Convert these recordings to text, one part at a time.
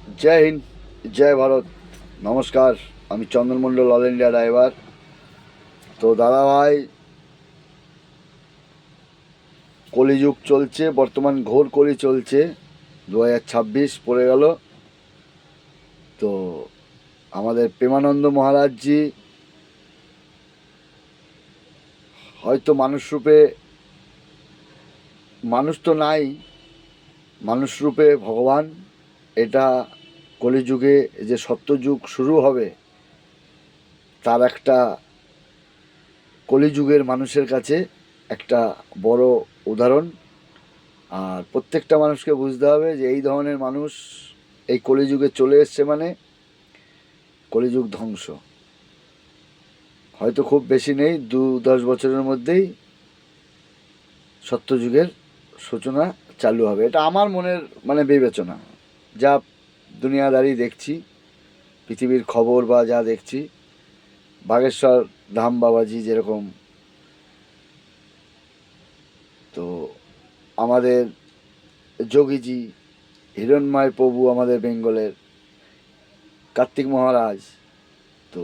জয় হিন্দ, জয় ভারত। নমস্কার, আমি চন্দন মণ্ডল, all India driver. তো দাদা ভাই, কলিযুগ চলছে, বর্তমান ঘোর কলি চলছে। 2026 পড়ে গেল। তো আমাদের প্রেমানন্দ মহারাজজি হয়তো মানুষ রূপে, মানুষ তো নাই, মানুষ রূপে ভগবান। এটা কলিযুগে যে সত্যযুগ শুরু হবে, তার একটা কলিযুগের মানুষের কাছে একটা বড় উদাহরণ। আর প্রত্যেকটা মানুষকে বুঝতে হবে যে এই ধরনের মানুষ এই কলিযুগে চলে এসছে মানে কলিযুগ ধ্বংস। হয়তো খুব বেশি নেই, 10 বছরের মধ্যেই সত্যযুগের সূচনা চালু হবে। এটা আমার মনের বিবেচনা, যা দুনিয়াদারি দেখছি, পৃথিবীর খবর বা যা দেখছি। বাগেশ্বর ধাম বাবাজি যেরকম, তো আমাদের যোগীজি, হিরণময় প্রভু আমাদের বেঙ্গলের, কার্তিক মহারাজ, তো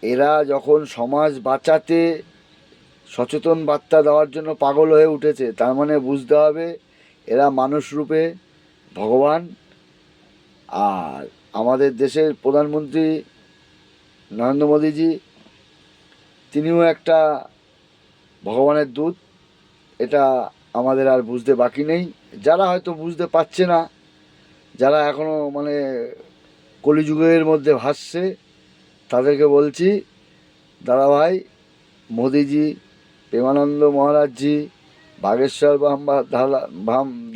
এরা যখন সমাজ বাঁচাতে সচেতন বার্তা দেওয়ার জন্য পাগল হয়ে উঠেছে, তার মানে বুঝতে হবে এরা মানুষ রূপে ভগবান। আর আমাদের দেশের প্রধানমন্ত্রী নরেন্দ্র মোদীজি, তিনিও একটা ভগবানের দূত। এটা আমাদের আর বুঝতে বাকি নেই। যারা হয়তো বুঝতে পারছে না, যারা এখনও কলিযুগের মধ্যে ভাসছে, তাদেরকে বলছি, দাদা ভাই, মোদিজি, প্রেমানন্দ মহারাজজি, বাগেশ্বর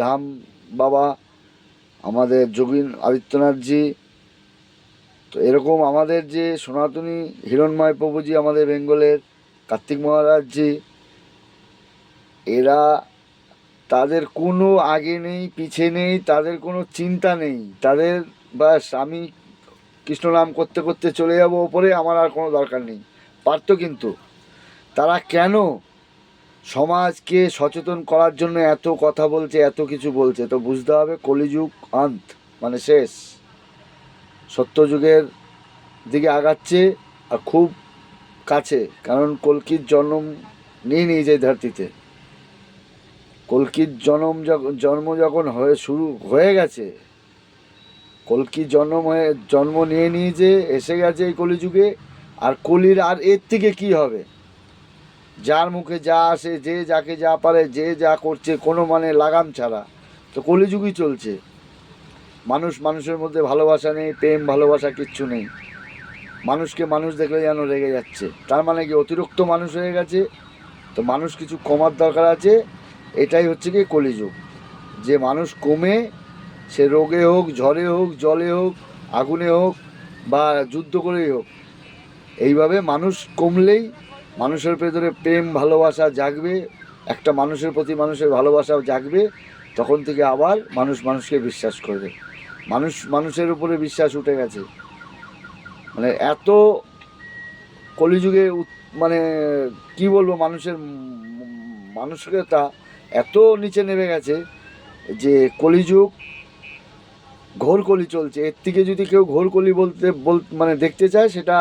ধাম বাবা, আমাদের যোগী আদিত্যনাথজি, তো এরকম আমাদের যে সনাতনী হিরণময় প্রভুজি আমাদের বেঙ্গলের, কার্তিক মহারাজজি, এরা, তাদের কোনো আগে নেই পিছে নেই, তাদের কোনো চিন্তা নেই। তাদের ব্যাস, আমি কৃষ্ণ নাম করতে করতে চলে যাব ওপরে, আমার আর কোনো দরকার নেই। পারতো, কিন্তু তারা কেন সমাজকে সচেতন করার জন্য এত কথা বলছে, এত কিছু বলছে? তো বুঝতে হবে কলিযুগ অন্ত, মানে শেষ, সত্যযুগের দিকে আগাচ্ছে। আর খুব কাছে, কারণ কল্কির জন্ম নিয়ে নিয়েছে এই ধরতিতে। কল্কির জন্ম যখন শুরু হয়ে গেছে, কল্কি জন্ম নিয়ে নিয়েছে, এসে গেছে এই কলিযুগে। আর কলির আর এর থেকে কি হবে? যার মুখে যা আসে, যে যাকে যা পারে, যে যা করছে, কোনো লাগাম ছাড়া। তো কলিযুগই চলছে। মানুষের মধ্যে ভালোবাসা নেই, প্রেম ভালোবাসা কিচ্ছু নেই। মানুষকে মানুষ দেখলে যেন রেগে যাচ্ছে। তার মানে কি অতিরিক্ত মানুষ হয়ে গেছে? তো মানুষ কিছু কমার দরকার আছে। এটাই হচ্ছে কি কলিযুগ। যে মানুষ কমে, সে রোগে হোক, ঝড়ে হোক, জলে হোক, আগুনে হোক, বা যুদ্ধ করেই হোক, এইভাবে মানুষ কমলেই মানুষের ভেতরে প্রেম ভালোবাসা জাগবে। একটা মানুষের প্রতি মানুষের ভালোবাসাও জাগবে। তখন থেকে আবার মানুষকে বিশ্বাস করবে। মানুষের উপরে বিশ্বাস উঠে গেছে। এত কলিযুগে মানে কি বলবো, মানুষের মানসিকতা এত নিচে নেমে গেছে যে কলিযুগ, ঘোর কলি চলছে। এর থেকে যদি কেউ ঘোর কলি দেখতে চায়, সেটা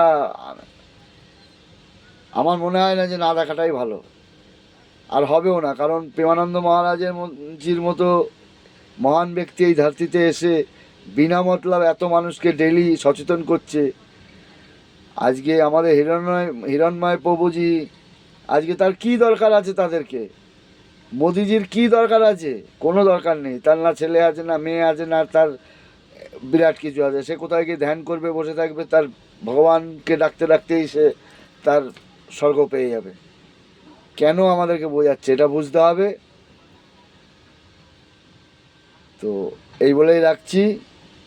আমার মনে হয় না যে না দেখাটাই ভালো। আর হবেও না, কারণ প্রেমানন্দ মহারাজের মতো মহান ব্যক্তি এই ধরতিতে এসে বিনা মতলব এত মানুষকে ডেলি সচেতন করছে। আজকে আমাদের হিরণময় প্রভুজি, আজকে তার কি দরকার আছে তাদেরকে? মোদিজির কি দরকার আছে? কোনো দরকার নেই। তার না ছেলে আছে, না মেয়ে আছে, না তার বিরাট কিছু আছে। সে কোথায় গিয়ে ধ্যান করবে, বসে থাকবে, তার ভগবানকে ডাকতে ডাকতেই সে তার স্বর্গ পেয়ে যাবে। কেন আমাদেরকে বোঝাচ্ছে, এটা বুঝতে হবে। তো এই বলেই রাখছি।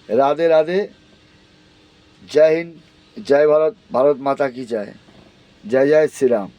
রাধে রাধে। জয় হিন্দ, জয় ভারত, ভারত মাতা কি জয়। জয় জয় শ্রীরাম।